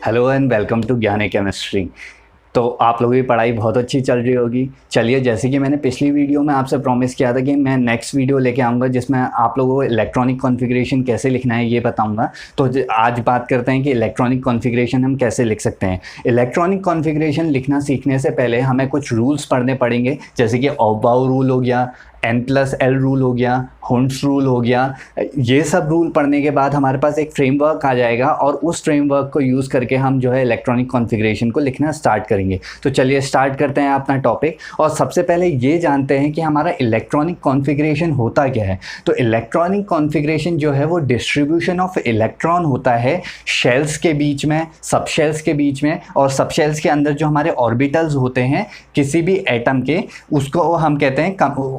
Hello and welcome to ज्ञान chemistry. तो आप लोगों की पढ़ाई बहुत अच्छी चल रही होगी। चलिए, जैसे कि मैंने पिछली वीडियो में आपसे प्रॉमिस किया था कि मैं नेक्स्ट वीडियो लेके आऊँगा जिसमें आप लोगों को इलेक्ट्रॉनिक कॉन्फ़िगरेशन कैसे लिखना है ये बताऊँगा। तो आज बात करते हैं कि इलेक्ट्रॉनिक कॉन्फ़िगरेशन हम कैसे लिख सकते हैं। इलेक्ट्रॉनिक कॉन्फ़िगरेशन लिखना सीखने से पहले हमें कुछ रूल्स पढ़ने पड़ेंगे, जैसे कि ऑफबाउ रूल हो गया, N+L रूल हो गया, हुंड्स रूल हो गया। ये सब रूल पढ़ने के बाद हमारे पास एक फ्रेमवर्क आ जाएगा और उस फ्रेमवर्क को यूज़ करके हम जो है इलेक्ट्रॉनिक कॉन्फ़िगरेशन को लिखना स्टार्ट करेंगे। तो चलिए स्टार्ट करते हैं अपना टॉपिक। और सबसे पहले ये जानते हैं कि हमारा इलेक्ट्रॉनिक कॉन्फ़िगरेशन होता क्या है। तो इलेक्ट्रॉनिक कॉन्फ़िगरेशन जो है वो डिस्ट्रीब्यूशन ऑफ इलेक्ट्रॉन होता है शेल्स के बीच में, सब शेल्स के बीच में, और सब शेल्स के अंदर जो हमारे ऑर्बिटल्स होते हैं किसी भी एटम के, उसको हम कहते हैं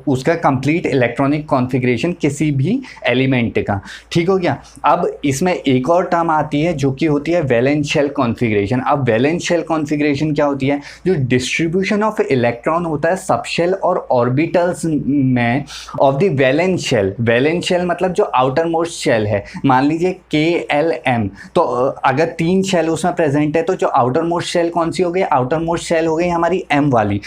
उसका कंप्लीट इलेक्ट्रॉनिक कॉन्फ़िगरेशन किसी भी एलिमेंट का। ठीक हो गया। अब इसमें एक और टर्म आती है जो कि होती है वैलेंस शेल कॉन्फ़िगरेशन। अब वैलेंस शेल कॉन्फ़िगरेशन क्या होती है? जो डिस्ट्रीब्यूशन ऑफ इलेक्ट्रॉन होता है सब शेल और ऑर्बिटल्स में of the valence shell. Valence shell मतलब जो आउटर मोस्ट शेल है। मान लीजिए KLM, तो अगर 3 शेल उसमें प्रेजेंट है तो जो आउटर मोस्ट शेल कौन सी हो गई? आउटर मोस्ट शेल हो गई हमारी M वाली।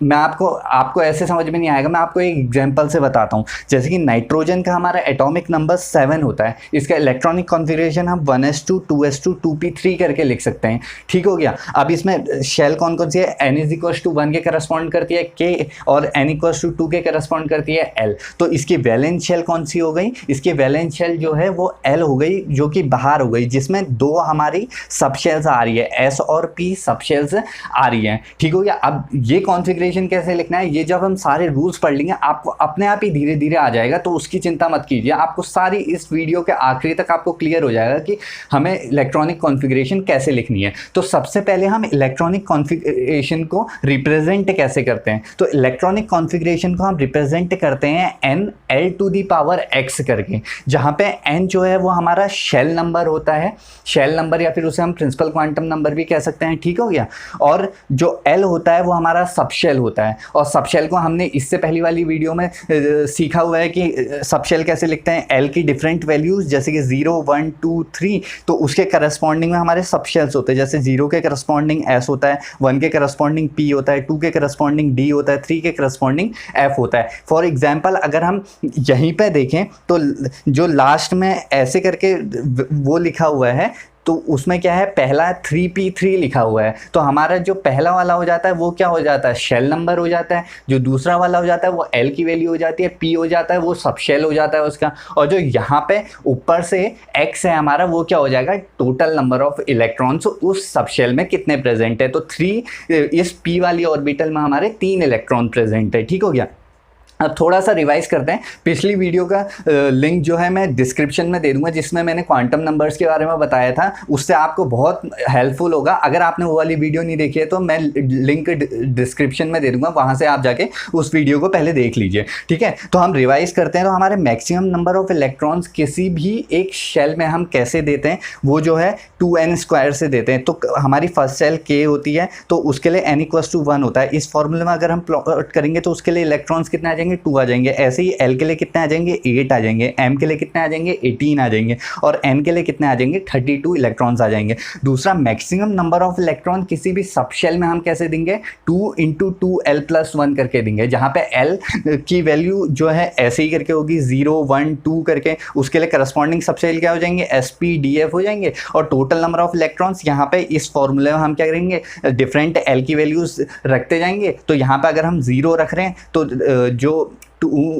मैं आपको ऐसे समझ में नहीं आएगा, मैं आपको एक एग्जांपल से बताता हूँ। जैसे कि नाइट्रोजन का हमारा एटॉमिक नंबर 7 होता है, इसका इलेक्ट्रॉनिक कॉन्फ़िगरेशन हम 1s2 2s2 2p3 करके लिख सकते हैं। ठीक हो गया। अब इसमें शेल कौन कौन सी है? N=1 के करस्पॉन्ड करती है K और N=2 के करस्पॉन्ड करती है L। तो इसकी वैलेंस शेल कौन सी हो गई? इसकी वैलेंस शेल जो है वो L हो गई, जो कि बाहर हो गई, जिसमें 2 हमारी सब शेल्स आ रही है, S और P सब शेल्स आ रही हैं। ठीक हो गया। अब ये कॉन्फ़िगरेशन कैसे लिखना है, ये जब हम सारे रूल्स पढ़ लेंगे आपको अपने आप ही धीरे धीरे आ जाएगा, तो उसकी चिंता मत कीजिए। आपको सारी इस वीडियो के आखिरी तक आपको क्लियर हो जाएगा कि हमें इलेक्ट्रॉनिक कॉन्फ़िगरेशन कैसे लिखनी है। तो सबसे पहले हम इलेक्ट्रॉनिक कॉन्फ़िगरेशन को रिप्रेजेंट कैसे करते हैं? तो इलेक्ट्रॉनिक कॉन्फ़िगरेशन को हम रिप्रेजेंट करते हैं NL⁴ करके, जहाँ पे N जो है वो हमारा शेल नंबर होता है, शेल नंबर, या फिर उसे हम प्रिंसिपल क्वांटम नंबर भी कह सकते हैं। ठीक हो गया। और जो L होता है वो हमारा सबशेल होता है, और सबशेल को हमने इससे पहली वाली वीडियो में सीखा हुआ है कि सबशेल कैसे लिखते हैं। L की डिफरेंट वैल्यूज जैसे कि 0 1 2 3, तो उसके करस्पॉन्डिंग में हमारे सबशेल्स होते हैं। जैसे 0 के करस्पॉन्डिंग S होता है, 1 के करस्पॉन्डिंग P होता है, 2 के करस्पॉन्डिंग D होता है, 3 के करस्पॉन्डिंग F होता है। फॉर एग्जाम्पल अगर हम यहीं पे देखें तो जो लास्ट में ऐसे करके वो लिखा हुआ है, तो उसमें क्या है, पहला 3p3 लिखा हुआ है, तो हमारा जो पहला वाला हो जाता है वो क्या हो जाता है? शेल नंबर हो जाता है। जो दूसरा वाला हो जाता है वो L की वैल्यू हो जाती है, P हो जाता है, वो सब शेल हो जाता है उसका। और जो यहाँ पे ऊपर से X है हमारा, वो क्या हो जाएगा? टोटल नंबर ऑफ इलेक्ट्रॉन्स उस सब शेल में कितने प्रेजेंट है। तो 3, इस P वाली ऑर्बिटल में हमारे 3 इलेक्ट्रॉन प्रेजेंट है। ठीक हो गया। अब थोड़ा सा रिवाइज करते हैं। पिछली वीडियो का लिंक जो है मैं डिस्क्रिप्शन में दे दूंगा, जिसमें मैंने क्वांटम नंबर्स के बारे में बताया था, उससे आपको बहुत हेल्पफुल होगा। अगर आपने वो वाली वीडियो नहीं देखी है तो मैं लिंक डिस्क्रिप्शन में दे दूंगा, वहाँ से आप जाके उस वीडियो को पहले देख लीजिए। ठीक है। तो हम रिवाइज करते हैं। तो हमारे मैक्सिमम नंबर ऑफ इलेक्ट्रॉन्स किसी भी एक शेल में हम कैसे देते हैं? वो जो है 2n² से देते हैं। तो हमारी फर्स्ट शेल K होती है, तो उसके लिए N=1 होता है। इस फॉर्मूले में अगर हम प्लॉट करेंगे तो उसके लिए इलेक्ट्रॉन्स कितने आ जाएंगे? 2 आ जाएंगे। ऐसे ही L के लिए कितने आ जाएंगे? 8 आ जाएंगे। M के लिए कितने आ जाएंगे? 18 आ जाएंगे। और N के लिए कितने आ जाएंगे? 32 इलेक्ट्रॉन्स आ जाएंगे। दूसरा, मैक्सिमम नंबर ऑफ इलेक्ट्रॉन किसी भी सब शेल में हम कैसे देंगे? 2 × 2l+1 करके देंगे, जहाँ पे L की वैल्यू जो है ऐसे ही करके होगी 0 1 2 करके। उसके लिए करस्पॉन्डिंग सब शेल क्या हो जाएंगे? SP DF हो जाएंगे। और टोटल नंबर ऑफ इलेक्ट्रॉन्स यहाँ पे इस फॉर्मूले में हम क्या करेंगे? डिफरेंट L की वैल्यूज रखते जाएंगे। तो यहाँ पे अगर हम 0 रख रहे हैं तो जो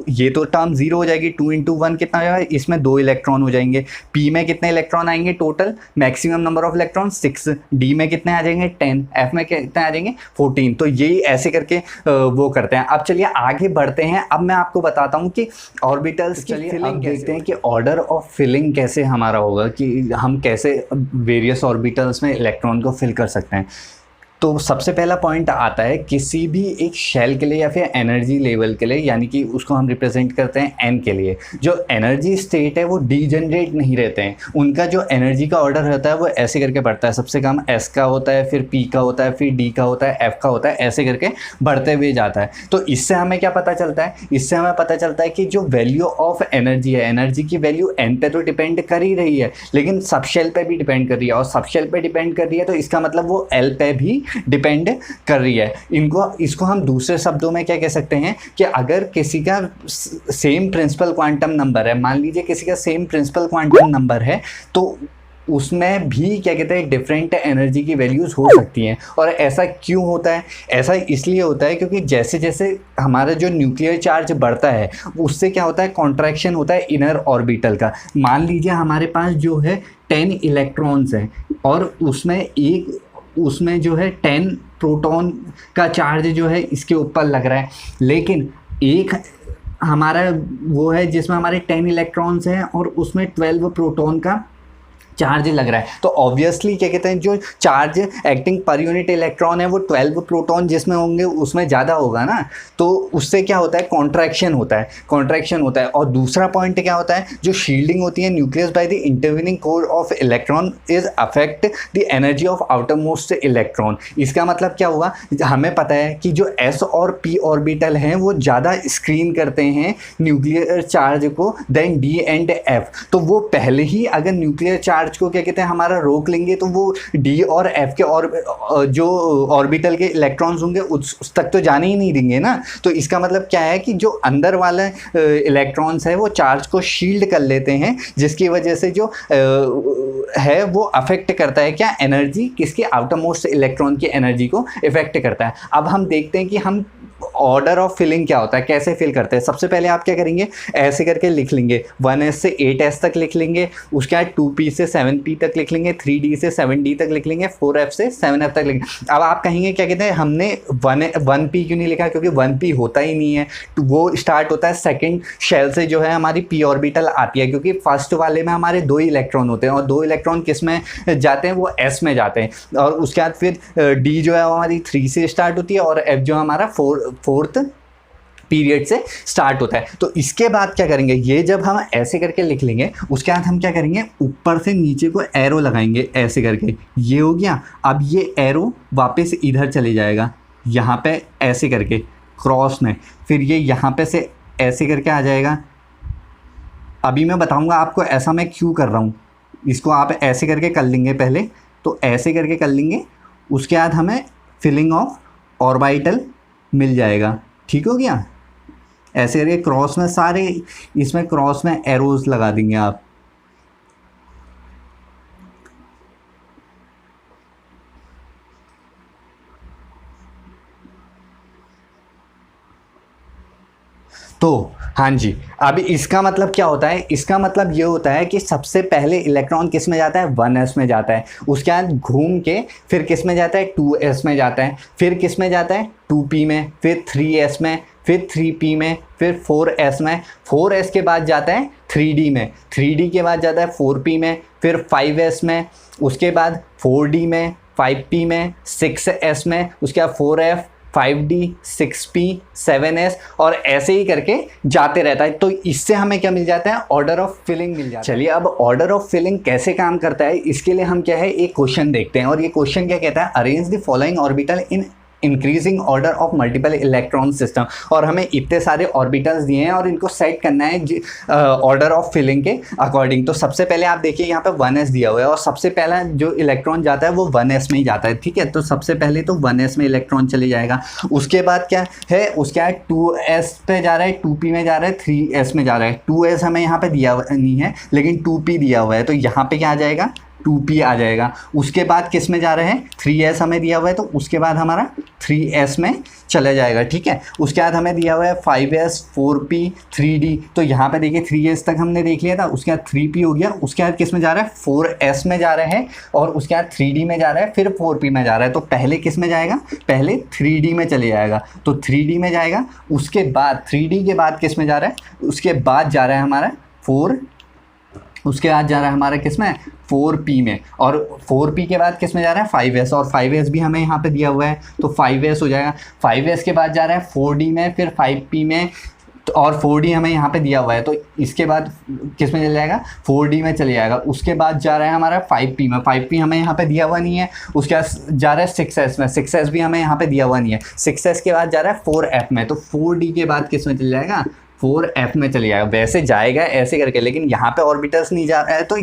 ये तो टर्म 0 हो जाएगी। 2 × 1 कितना हो जाएगा? इसमें 2 इलेक्ट्रॉन हो जाएंगे। P में कितने इलेक्ट्रॉन आएंगे total? Maximum number of electron 6। D में कितने आ जाएंगे? 10। F में कितने आ जाएंगे? 14। तो यही ऐसे करके वो करते हैं। अब चलिए आगे बढ़ते हैं। अब मैं आपको बताता हूँ कि ऑर्बिटल्स की फिलिंग देखते हैं कि ऑर्डर ऑफ फिलिंग कैसे हमारा होगा, कि हम कैसे वेरियस ऑर्बिटल्स में इलेक्ट्रॉन को फिल कर सकते हैं। तो सबसे पहला पॉइंट आता है किसी भी एक शेल के लिए या फिर एनर्जी लेवल के लिए, यानी कि उसको हम रिप्रेजेंट करते हैं एन के लिए। जो एनर्जी स्टेट है वो डीजनरेट नहीं रहते हैं, उनका जो एनर्जी का ऑर्डर रहता है वो ऐसे करके बढ़ता है। सबसे कम एस का होता है, फिर पी का होता है, फिर डी का होता है, एफ का होता है, ऐसे करके बढ़ते हुए जाता है। तो इससे हमें क्या पता चलता है? इससे हमें पता चलता है कि जो वैल्यू ऑफ एनर्जी है, एनर्जी की वैल्यू एन पे तो डिपेंड कर ही रही है, लेकिन सबशेल पे भी डिपेंड कर रही है, और सबशेल पे डिपेंड कर रही है तो इसका मतलब वो एल पे भी डिपेंड कर रही है। इसको हम दूसरे शब्दों में क्या कह सकते हैं कि अगर किसी का सेम प्रिंसिपल क्वांटम नंबर है, मान लीजिए किसी का सेम प्रिंसिपल क्वांटम नंबर है, तो उसमें भी क्या कहते हैं डिफरेंट एनर्जी की वैल्यूज़ हो सकती हैं। और ऐसा क्यों होता है? ऐसा इसलिए होता है क्योंकि जैसे जैसे हमारा जो न्यूक्लियर चार्ज बढ़ता है उससे क्या होता है, कॉन्ट्रैक्शन होता है इनर ऑर्बिटल का। मान लीजिए हमारे पास जो है 10 इलेक्ट्रॉन्स हैं और उसमें जो है 10 प्रोटॉन का चार्ज जो है इसके ऊपर लग रहा है, लेकिन एक हमारा वो है जिसमें हमारे 10 इलेक्ट्रॉन्स हैं और उसमें 12 प्रोटॉन का चार्ज लग रहा है। तो ऑब्वियसली क्या कहते हैं, जो charge acting per unit electron है वो 12 प्रोटॉन जिसमें होंगे उसमें ज़्यादा होगा ना, तो उससे क्या होता है, कॉन्ट्रैक्शन होता है। और दूसरा पॉइंट क्या होता है, जो शील्डिंग होती है nucleus by the intervening core of electron is affect the energy of outer most electron. इसका मतलब क्या हुआ, हमें पता है कि जो एस और पी ऑर्बिटल हैं वो ज़्यादा स्क्रीन करते हैं न्यूक्लियर चार्ज को देन डी एंड एफ। तो वो पहले ही अगर न्यूक्लियर चार्ज को क्या कहते हैं हमारा रोक लेंगे तो वो डी और एफ के और जो ऑर्बिटल के इलेक्ट्रॉन्स होंगे उस तक तो जाने ही नहीं देंगे ना। तो इसका मतलब क्या है कि जो अंदर वाले इलेक्ट्रॉन्स है वो चार्ज को शील्ड कर लेते हैं, जिसकी वजह से जो है वो अफेक्ट करता है क्या, एनर्जी, किसकी, आउटर मोस्ट इलेक्ट्रॉन की एनर्जी को इफेक्ट करता है। अब हम देखते हैं कि हम ऑर्डर ऑफ फिलिंग क्या होता है, कैसे फिल करते हैं। सबसे पहले आप क्या करेंगे, ऐसे करके लिख लेंगे, 1s से 8s तक लिख लेंगे, उसके बाद 2p से 7p तक लिख लेंगे, 3d से 7d तक लिख लेंगे, 4f से 7f तक लिखेंगे। अब आप कहेंगे क्या कहते हैं हमने 1p क्यों नहीं लिखा, क्योंकि 1p होता ही नहीं है, तो वो स्टार्ट होता है सेकेंड शेल से जो है हमारी p ऑर्बिटल आती है, क्योंकि फर्स्ट वाले में हमारे 2 इलेक्ट्रॉन होते हैं और 2 इलेक्ट्रॉन किस में जाते हैं, वो s में जाते हैं। और उसके बाद फिर d जो है हमारी 3 से स्टार्ट होती है और f जो हमारा फोर्थ पीरियड से स्टार्ट होता है। तो इसके बाद क्या करेंगे, ये जब हम ऐसे करके लिख लेंगे उसके बाद हम क्या करेंगे, ऊपर से नीचे को एरो लगाएंगे ऐसे करके, ये हो गया। अब ये एरो वापस इधर चले जाएगा यहाँ पे ऐसे करके क्रॉस में, फिर ये यहाँ पे से ऐसे करके आ जाएगा। अभी मैं बताऊँगा आपको ऐसा मैं क्यों कर रहा हूँ, इसको आप ऐसे करके कर लेंगे पहले, तो ऐसे करके कर लेंगे, उसके बाद हमें फिलिंग ऑफ ऑर्बिटल मिल जाएगा। ठीक हो गया, ऐसे करके क्रॉस में सारे इसमें क्रॉस में एरोज लगा देंगे आप। तो हाँ जी, अभी इसका मतलब क्या होता है, इसका मतलब ये होता है कि सबसे पहले इलेक्ट्रॉन किस में जाता है, 1s में जाता है, उसके बाद घूम के फिर किस में जाता है, 2s में जाता है, फिर किस में जाता है, 2p में, फिर 3s में, फिर 3p में, फिर 4s में, 4s के बाद जाता है 3d में, 3d के बाद जाता है 4p में, फिर 5s में, उसके बाद 4d में, 5p में, 6s में, उसके बाद 4f, 5d, 6p, 7s और ऐसे ही करके जाते रहता है। तो इससे हमें क्या मिल जाता है, ऑर्डर ऑफ फिलिंग मिल जाता है। चलिए अब ऑर्डर ऑफ फिलिंग कैसे काम करता है इसके लिए हम क्या है एक क्वेश्चन देखते हैं, और ये क्वेश्चन क्या कहता है, arrange the following orbital in increasing order of multiple electron system. और हमें इतने सारे ऑर्बिटल्स दिए हैं और इनको सेट करना है ऑर्डर ऑफ फिलिंग के अकॉर्डिंग। तो सबसे पहले आप देखिए यहाँ पे 1s दिया हुआ है और सबसे पहला जो इलेक्ट्रॉन जाता है वो 1s में ही जाता है। ठीक है, तो सबसे पहले तो 1s में इलेक्ट्रॉन चले जाएगा, उसके बाद क्या है, उसके बाद 2s पे जा रहा है, 2p में जा रहा है, 3s में जा रहा है। 2s हमें यहाँ पे दिया नहीं है लेकिन 2p दिया हुआ है, तो यहाँ पे क्या आ जाएगा, 2p आ जाएगा। उसके बाद किस में जा रहे हैं, 3s हमें दिया हुआ है, तो उसके बाद हमारा 3s में चला जाएगा। ठीक है, उसके बाद हमें दिया हुआ है 5s, 4p, 3d, तो यहाँ पे देखिए 3s तक हमने देख लिया था, उसके बाद 3p हो गया, उसके बाद किस में जा रहा है, 4s में जा रहा है, और उसके बाद 3d में जा रहा है, फिर 4p में जा रहा है। तो पहले किस में जाएगा, पहले 3d में चले जाएगा, तो 3d में जाएगा, उसके बाद 3d के बाद किस में जा रहा है, उसके बाद जा रहा है हमारा उसके बाद जा रहा है हमारा किस में 4p में, और 4p के बाद किस में जा रहा है 5s, और 5s भी हमें यहाँ पे दिया हुआ है तो 5s हो जाएगा। 5s के बाद जा रहा है 4d में, फिर 5p में, और 4d हमें यहाँ पे दिया हुआ है तो इसके बाद किस में चल जाएगा 4d में चले जाएगा। उसके बाद जा रहा है हमारा 5p में, 5p हमें यहाँ पे दिया हुआ नहीं है। उसके बाद जा रहा है 6s में, 6s भी हमें यहाँ पे दिया हुआ नहीं है। 6s के बाद जा रहा है 4f में, तो 4d के बाद किस में चल जाएगा 4f में चले जाएगा। वैसे जाएगा ऐसे करके, लेकिन यहाँ पे ऑर्बिटल्स नहीं जा रहा है तो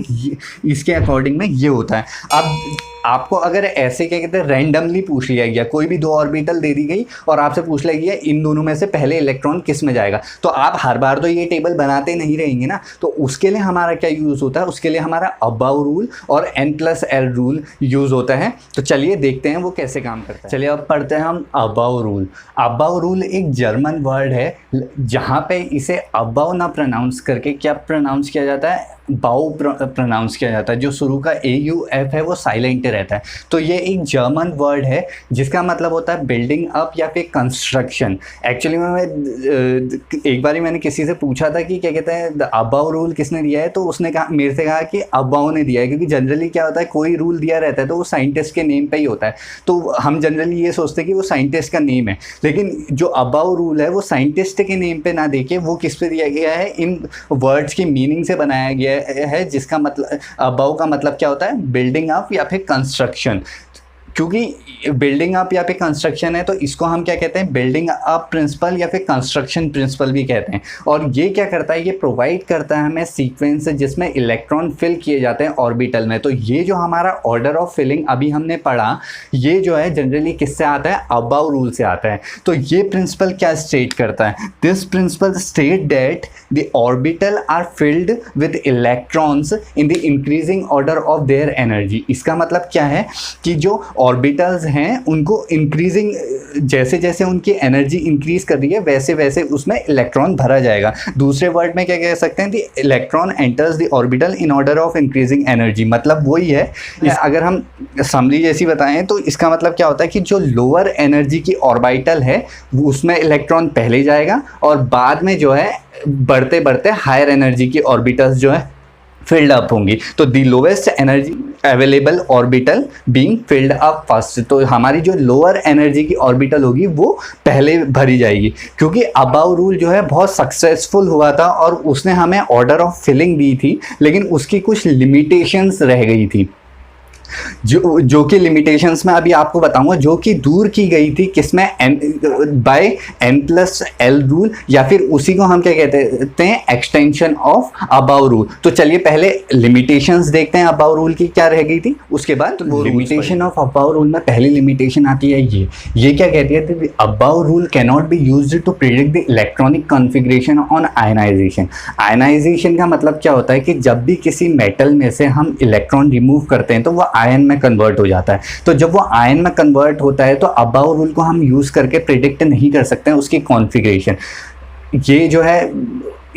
इसके अकॉर्डिंग में ये होता है। अब आपको अगर ऐसे क्या कहते हैं रैंडमली पूछ लिया गया, कोई भी दो ऑर्बिटल दे दी गई और आपसे पूछ लिया गया इन दोनों में से पहले इलेक्ट्रॉन किस में जाएगा, तो आप हर बार तो ये टेबल बनाते नहीं रहेंगे ना। तो उसके लिए हमारा क्या यूज़ होता है, उसके लिए हमारा अबाउ रूल और n+l रूल यूज़ होता है। तो चलिए देखते हैं वो कैसे काम करता है। चलिए अब पढ़ते हैं हम अबाउ रूल। अबाउ रूल एक जर्मन वर्ड है, जहाँ पे इसे अबाउ ना प्रोनाउंस करके क्या प्रोनाउंस किया जाता है, बाउ प्रोनाउंस किया जाता है। जो शुरू का AUF है वो साइलेंट रहता है। तो ये एक जर्मन वर्ड है जिसका मतलब होता है बिल्डिंग अप या फिर कंस्ट्रक्शन। एक्चुअली मैं एक बार मैंने किसी से पूछा था कि क्या कहते हैं अबाउ रूल किसने दिया है, तो उसने कहा मेरे से कहा कि अबाउ ने दिया है, क्योंकि जनरली क्या होता है कोई रूल दिया रहता है तो वो साइंटिस्ट के नेम पे ही होता है। तो हम जनरली ये सोचते हैं कि वो साइंटिस्ट का नेम है, लेकिन जो अबाउ रूल है वो साइंटिस्ट के नेम पे ना देके वो किस पे दिया गया है, इन वर्ड्स की मीनिंग से बनाया गया है, जिसका मतलब अबाउ का मतलब क्या होता है बिल्डिंग अप या फिर कंस्ट्रक्शन। क्योंकि बिल्डिंग अप या फिर कंस्ट्रक्शन है तो इसको हम क्या कहते हैं बिल्डिंग अप प्रिंसिपल या फिर कंस्ट्रक्शन प्रिंसिपल भी कहते हैं। और ये क्या करता है, ये प्रोवाइड करता है हमें सीक्वेंस जिसमें इलेक्ट्रॉन फिल किए जाते हैं ऑर्बिटल में। तो ये जो हमारा ऑर्डर ऑफ फिलिंग अभी हमने पढ़ा, ये जो है जनरली किससे आता है, अबाउ रूल से आता है। तो ये प्रिंसिपल क्या स्टेट करता है, this principle state that the orbital are filled with electrons in the increasing order of their energy. इसका मतलब क्या है कि जो ऑर्बिटल्स हैं उनको इंक्रीजिंग, जैसे जैसे उनकी एनर्जी इंक्रीज कर रही है वैसे वैसे उसमें इलेक्ट्रॉन भरा जाएगा। दूसरे वर्ड में क्या कह सकते हैं, the electron enters the orbital in order of increasing energy. मतलब वही है, अगर हम समरी जैसी बताएं तो इसका मतलब क्या होता है कि जो लोअर एनर्जी की ऑर्बिटल है उसमें इलेक्ट्रॉन पहले जाएगा और बाद में जो है बढ़ते बढ़ते हायर एनर्जी की ऑर्बिटल्स जो है फिल्ड अप होंगी। तो the lowest energy available orbital being filled up first. तो हमारी जो लोअर एनर्जी की ऑर्बिटल होगी वो पहले भरी जाएगी, क्योंकि अबाउ रूल जो है बहुत सक्सेसफुल हुआ था और उसने हमें ऑर्डर ऑफ फिलिंग दी थी, लेकिन उसकी कुछ लिमिटेशंस रह गई थी, जो कि लिमिटेशंस में अभी आपको बताऊंगा, जो कि दूर की गई थी किसमें, बाय n+l रूल, या फिर उसी को हम क्या कहते हैं एक्सटेंशन ऑफ अबाउ रूल। तो चलिए पहले लिमिटेशंस देखते हैं अबाउ रूल की क्या रह गई थी, उसके बाद वो लिमिटेशन ऑफ अबाउ रूल में पहली लिमिटेशन आती है ये क्या कहती है, aufbau rule cannot be used to predict the electronic configuration on ionization. Ionization का मतलब क्या होता है कि जब भी किसी मेटल में से हम इलेक्ट्रॉन रिमूव करते हैं तो वो आयन में कन्वर्ट हो जाता है। तो जब वो आयन में कन्वर्ट होता है तो अबाउ रूल को हम यूज़ करके प्रिडिक्ट नहीं कर सकते हैं उसकी कॉन्फ़िगरेशन। ये जो है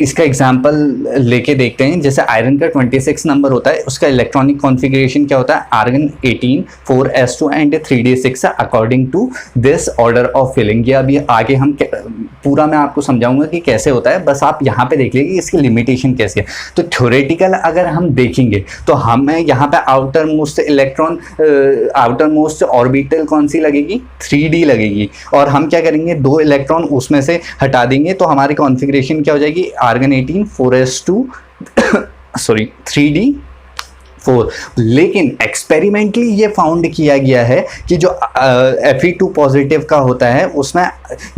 इसका एग्जाम्पल लेके देखते हैं। जैसे आयरन का 26 नंबर होता है, उसका इलेक्ट्रॉनिक कॉन्फ़िगरेशन क्या होता है, argon 18 4s2 and 3d6 according to this order of filling. ये अभी आगे हम पूरा मैं आपको समझाऊंगा कि कैसे होता है, बस आप यहाँ पे देख लीजिए कि इसकी लिमिटेशन कैसी है। तो थ्योरेटिकल अगर हम देखेंगे तो हमें यहाँ पे outer most electron, outer most orbital कौन सी लगेगी, 3d लगेगी, और हम क्या करेंगे 2 इलेक्ट्रॉन उसमें से हटा देंगे तो हमारी कॉन्फ़िगरेशन क्या हो जाएगी, आर्गन 18 4s2 सॉरी 3d4। लेकिन एक्सपेरिमेंटली ये फाउंड किया गया है कि जो Fe2 पॉजिटिव का होता है उसमें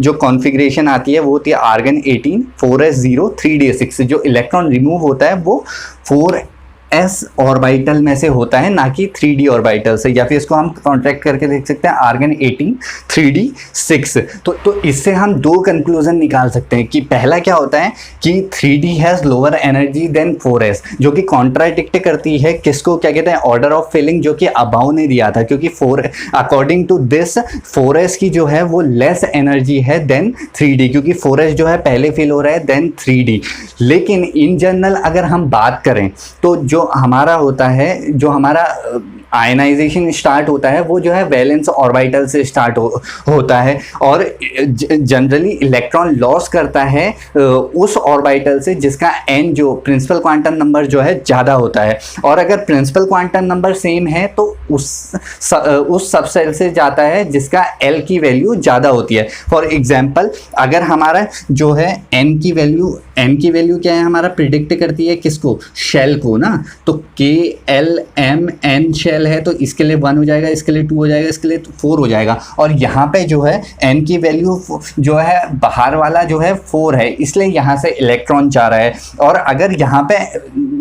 जो कॉन्फ़िगरेशन आती है वो होती है आर्गन 18 4s0 3d6। जो इलेक्ट्रॉन रिमूव होता है वो 4s ऑर्बिटल में से होता है, ना कि 3d ऑर्बिटल से, या फिर इसको हम कॉन्ट्रैक्ट करके देख सकते हैं आर्गन 18 3d6। तो इससे हम 2 कंक्लूजन निकाल सकते हैं कि पहला क्या होता है कि 3d has lower energy then 4s, जो कि कॉन्ट्राडिक्ट करती है किसको, क्या कहते हैं, ऑर्डर ऑफ फिलिंग जो कि अबाउ ने दिया था, क्योंकि 4 अकॉर्डिंग टू दिस 4s की जो है वो लेस एनर्जी है देन 3d, क्योंकि 4s जो है पहले फिल हो रहा है देन 3d। लेकिन इन जनरल अगर हम बात करें तो जो हमारा होता है, जो हमारा आयनाइजेशन स्टार्ट होता है वो जो है वैलेंस ऑर्बिटल से स्टार्ट होता है, और जनरली इलेक्ट्रॉन लॉस करता है उस ऑर्बिटल से जिसका n जो प्रिंसिपल क्वांटम नंबर जो है ज़्यादा होता है। और अगर प्रिंसिपल क्वांटम नंबर सेम है तो उस सबसेल से जाता है जिसका l की वैल्यू ज़्यादा होती है। फॉर एग्जांपल अगर हमारा जो है n की वैल्यू क्या है, हमारा प्रिडिक्ट करती है किसको, शेल को ना, तो k l m n shell है तो इसके लिए 1 हो जाएगा, इसके लिए 2 हो जाएगा, इसके लिए 4 हो जाएगा। और यहाँ पे जो है n की वैल्यू जो है बाहर वाला जो है 4 है, इसलिए यहाँ से इलेक्ट्रॉन जा रहा है। और अगर यहाँ पे